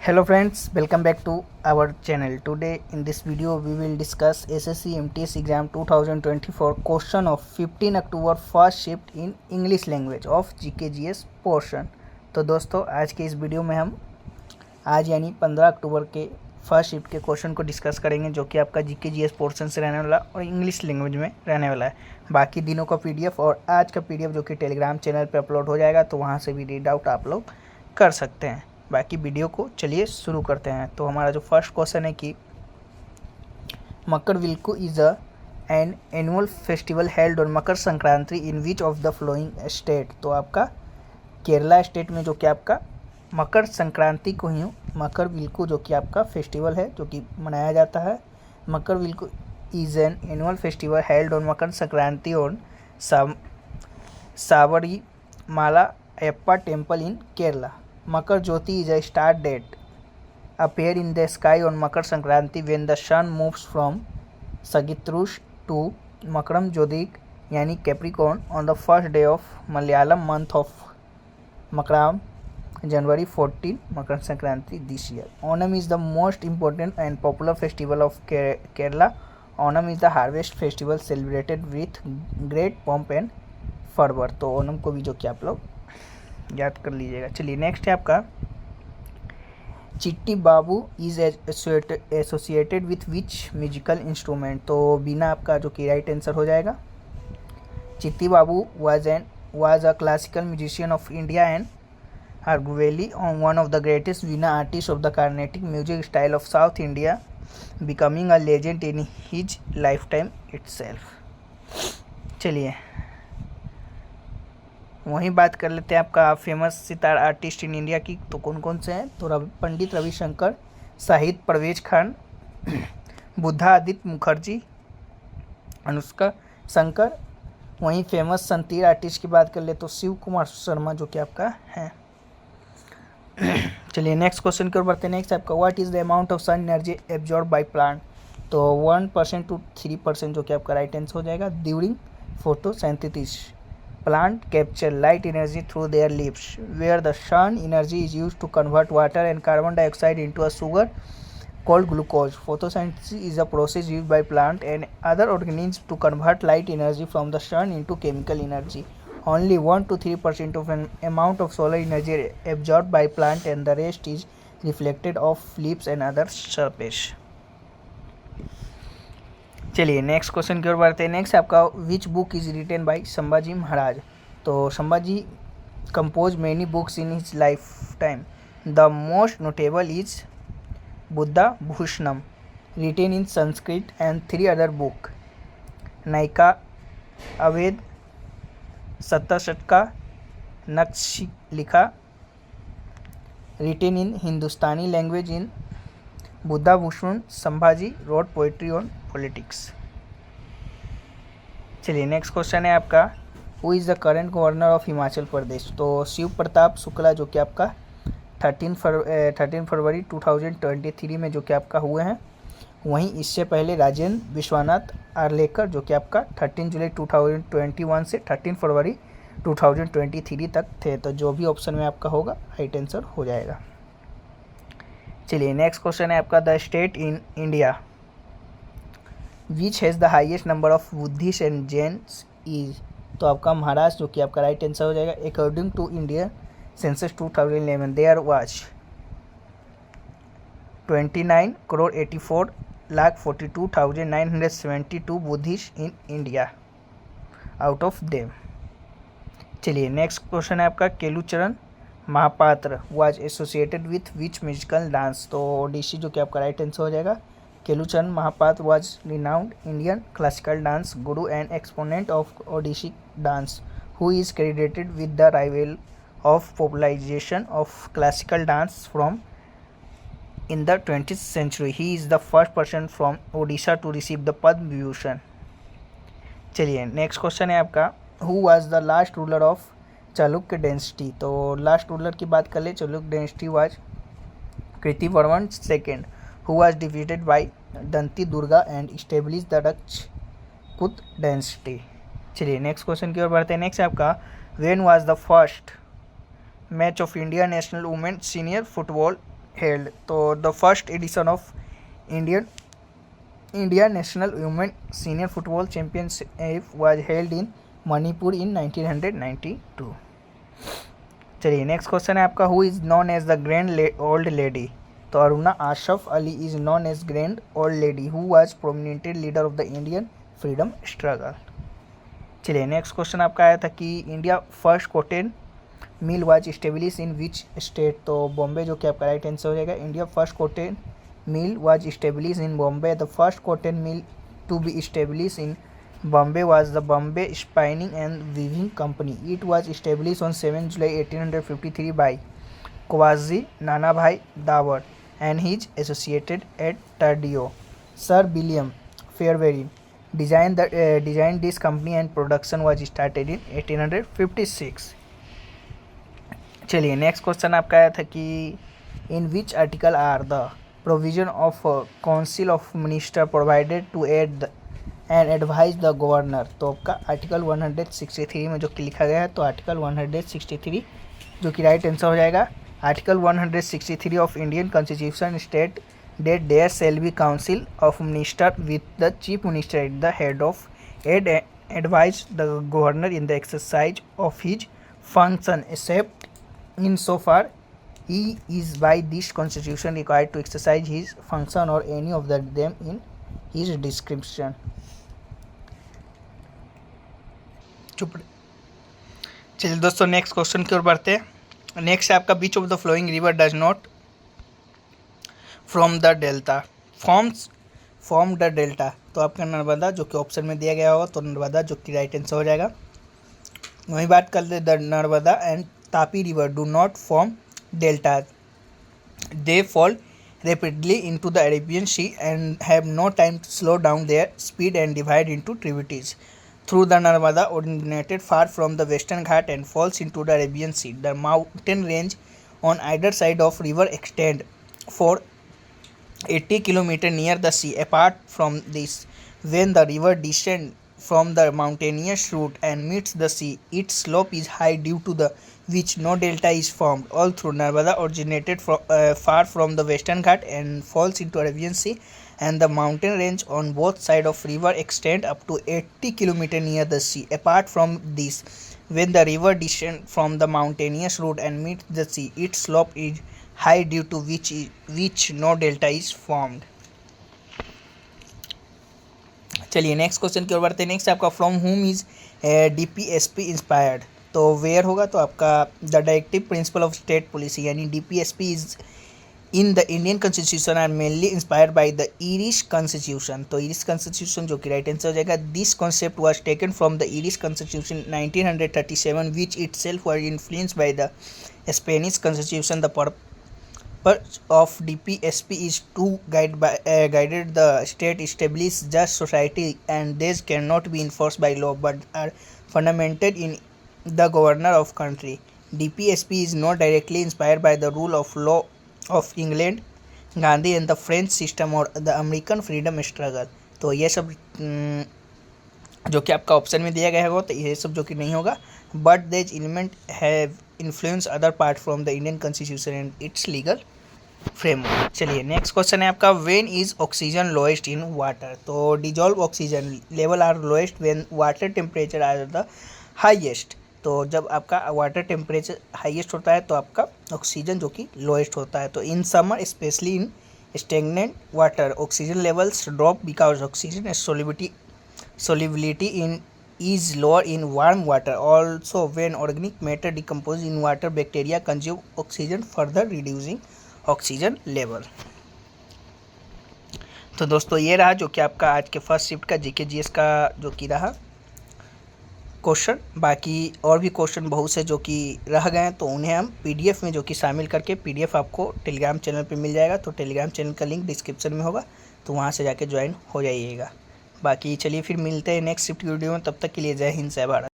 Hello friends, welcome back to our channel. Today in this video we will discuss SSC MTS exam 2024 question of 15 October first shift in English language of GKGS portion। तो दोस्तों आज के इस video में हम आज यानी 15 अक्टूबर के फर्स्ट शिफ्ट के क्वेश्चन को डिस्कस करेंगे जो कि आपका GKGS पोर्शन से रहने वाला और इंग्लिश लैंग्वेज में रहने वाला है। बाकी दिनों का PDF और आज का PDF जो कि टेलीग्राम चैनल पर अपलोड हो जाएगा तो वहाँ से भी रीड आउट आप लोग कर सकते हैं। बाकी वीडियो को चलिए शुरू करते हैं। तो हमारा जो फर्स्ट क्वेश्चन है कि Makaravilakku is an annual festival held on Makar Sankranti in which of the following state. तो आपका केरला स्टेट में जो कि आपका मकर संक्रांति को ही मकरविल्कु जो कि आपका फेस्टिवल है जो कि मनाया जाता है। Makaravilakku is an annual festival held on Makar Sankranti on Sabarimala Ayyappa temple in Kerala. Makar Jyoti is a star that appear in the sky on Makar Sankranti when the sun moves from Sagittarius to Makaram Jyotik yani Capricorn on the first day of Malayalam month of Makaram, January 14, Makar Sankranti this year. Onam is the most important and popular festival of Kerala. Onam is the harvest festival celebrated with great pomp and fervor. तो ओनम को भी जो कि आप लोग याद कर लीजिएगा। चलिए नेक्स्ट है आपका Chitti Babu is associated with which musical instrument. तो बिना आपका जो कि राइट आंसर हो जाएगा। Chitti Babu was a classical musician of India and arguably one of the greatest Veena artists of the Carnatic music style of South India, becoming a legend in his lifetime itself। चलिए वहीं बात कर लेते हैं आपका famous sitar artist in India की। तो कौन कौन से हैं? तो पंडित रविशंकर, शाहिद परवेज खान, बुद्धा आदित्य मुखर्जी, अनुष्का शंकर। वहीं फेमस संतीर आर्टिस्ट की बात कर ले तो शिव कुमार शर्मा जो कि आपका है। चलिए नेक्स्ट क्वेश्चन की ओर बढ़ते हैं। नेक्स्ट आपका what is the amount of sun energy absorb by plant. तो 1% to 3% जो कि आपका राइट आंसर हो जाएगा। During photosynthesis plant capture light energy through their leaves, where the sun energy is used to convert water and carbon dioxide into a sugar called glucose. Photosynthesis is a process used by plant and other organisms to convert light energy from the sun into chemical energy. Only 1 to 3% of an amount of solar energy absorbed by plant and the rest is reflected off leaves and other surface. चलिए next question की ओर बढ़ते हैं। Next आपका which book is written by Sambhaji Maharaj. तो Sambhaji composed many books in his lifetime. The most notable is Budhbhushanam written in Sanskrit and 3 other book Nayikabhed Saatsatak Nakhshikha written in Hindustani language in Budhbhushan Sambhaji wrote poetry on politics. चलिए next question है आपका who is the current governor of Himachal प्रदेश। तो शिव प्रताप शुक्ला जो कि आपका 13 फरवरी 2023 में जो कि आपका हुए हैं। वहीं इससे पहले राजेंद्र विश्वनाथ आर्लेकर जो कि आपका 13 जुलाई 2021 से 13 फरवरी 2023 तक थे। तो जो भी ऑप्शन में आपका होगा राइट आंसर हो जाएगा। चलिए नेक्स्ट क्वेश्चन है आपका the state in India which has the highest number of Buddhist and Jains is. तो आपका महाराष्ट्र जो कि आपका राइट आंसर हो जाएगा। According to India census 2011 there was 29,84,42,972 Buddhist in India out of them. चलिए नेक्स्ट क्वेश्चन है आपका Kelucharan Mohapatra was associated with which musical dance. तो ओडिसी जो कि आपका राइट आंसर हो जाएगा। Kelucharan Mohapatra was renowned Indian classical dance guru and exponent of Odissi dance who is credited with the revival of popularisation of classical dance from in the 20th century. He is the first person from Odisha to receive the Padma Vibhushan. चलिए next question है आपका who was the last ruler of Chalukya dynasty. तो last ruler की बात कर ले Chalukya dynasty was Kirtivarman second who was defeated by Dantidurga and establish the Rajput dynasty. चलिए next question की ओर बढ़ते हैं। नेक्स्ट आपका when was the first match of India national women senior football held? तो the first edition of India National Women Senior Football Championship was held in Manipur in 1992. चलिए next question है आपका, who is known as the grand old lady? तो Aruna Asaf Ali is known as grand old lady who was prominent leader of the Indian freedom struggle. चलिए next question आपका आया था कि India first cotton mill was establish in which state? तो बॉम्बे जो कि आपका राइट आंसर हो जाएगा। India first cotton mill was establish in Bombay. The first cotton mill to B establish in Bombay was the Bombay Spinning and Weaving Company. It was established on 7 July 1853 by Quasi Nanabhai Dawar and his associated at Tardio. Sir William Fairbairn designed this company and production was started in 1856. चलिए next question आपका आया था कि in which article are the provision of council of minister provided to aid and advise the governor? तो आपका article 163 में जो कि लिखा गया है, तो आर्टिकल 163 जो कि राइट आंसर हो जाएगा। Article 163 of Indian constitution state that there shall be council of minister with the chief minister at the head of and advise the governor in the exercise of his function except in so far he is by this constitution required to exercise his function or any of them in his description. चलिए दोस्तों next question की ओर बढ़ते हैं। Next है आपका, which of the following river does not from the delta form the delta? तो आपका नर्मदा जो कि ऑप्शन में दिया गया होगा, तो नर्मदा जो कि राइट आंसर हो जाएगा। वही बात कर ले, the Narmada and Tapi river do not form delta, they fall rapidly into the Arabian Sea and have no time to slow down their speed and divide into tributaries. Through the Narmada originated far from the Western Ghat and falls into the Arabian Sea. The mountain range on either side of river extend for 80 km near the sea. Apart from this, when the river descends from the mountainous route and meets the sea, its slope is high due to the which no delta is formed. All through Narmada originated far from the Western Ghat and falls into Arabian Sea, and the mountain range on both sides of river extend up to 80 km near the sea. Apart from this, when the river descends from the mountainous route and meets the sea, its slope is high due to which no delta is formed. चलिए next question की ओर बढ़ते हैं। Next आपका, from whom is DPSP inspired? तो where होगा, तो आपका the directive principle of state policy यानी DPSP is in the Indian constitution are mainly inspired by the Irish constitution. तो ईरिश कॉन्स्टिट्यूशन जो कि राइट आंसर हो जाएगा। This concept was taken from the Irish constitution 1937 which itself was influenced by the Spanish constitution. The purpose of DPSP is to guided the state establish just society, and these cannot be enforced by law but are fundamental in the governor of country. DPSP is not directly inspired by the rule of law of England, Gandhi and the French system or the American freedom struggle. तो ये सब जो कि आपका option में दिया गया होगा, तो ये सब जो कि नहीं होगा, but this element have influence other part from the Indian constitution and its legal framework. चलिए नेक्स्ट क्वेश्चन है आपका, when is oxygen lowest in water? तो dissolve oxygen level are lowest when water temperature are the highest. तो जब आपका water temperature highest होता है तो आपका ऑक्सीजन जो कि लोएस्ट होता है। तो in summer specially in stagnant water oxygen levels drop because oxygen solubility is lower in warm water. Also, when organic matter decomposes in water, bacteria consume oxygen, further reducing oxygen level. तो दोस्तों ये रहा जो कि आपका आज के first shift का जीके जीएस का जो कि रहा क्वेश्चन। बाकी और भी क्वेश्चन बहुत से जो कि रह गए हैं, तो उन्हें हम PDF में जो कि शामिल करके PDF आपको टेलीग्राम चैनल पे मिल जाएगा। तो टेलीग्राम चैनल का लिंक डिस्क्रिप्शन में होगा, तो वहाँ से जाके ज्वाइन हो जाइएगा। बाकी चलिए फिर मिलते हैं नेक्स्ट शिफ्ट वीडियो में, तब तक के लिए जय हिंद जय भारत।